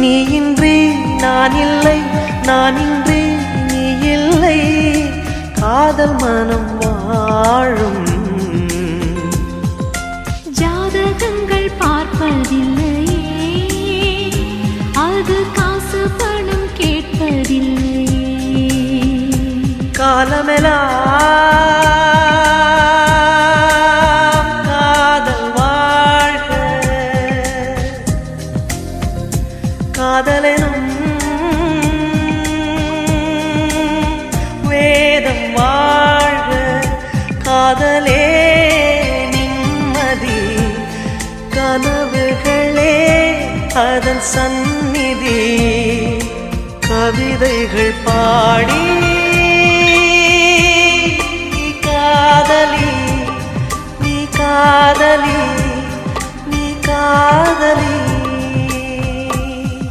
நீ இன்றி நான் இல்லை, நான் இன்றி நீ இல்லை, காதல் மனம் வாழும். ஜாதகங்கள் பார்ப்பதில்லையே, அது காசு பணம் கேட்பதில்லையே. காலமெல்லாம் காதல் வாழ்க, காதலெனும் வேதம் வாழ்க, காதலே நிம்மதி, கனவுகளே அதன் சந்நிதி. கவிதைகள் பாடி நீ காதலி, நீ காதலி, நீ காதலி.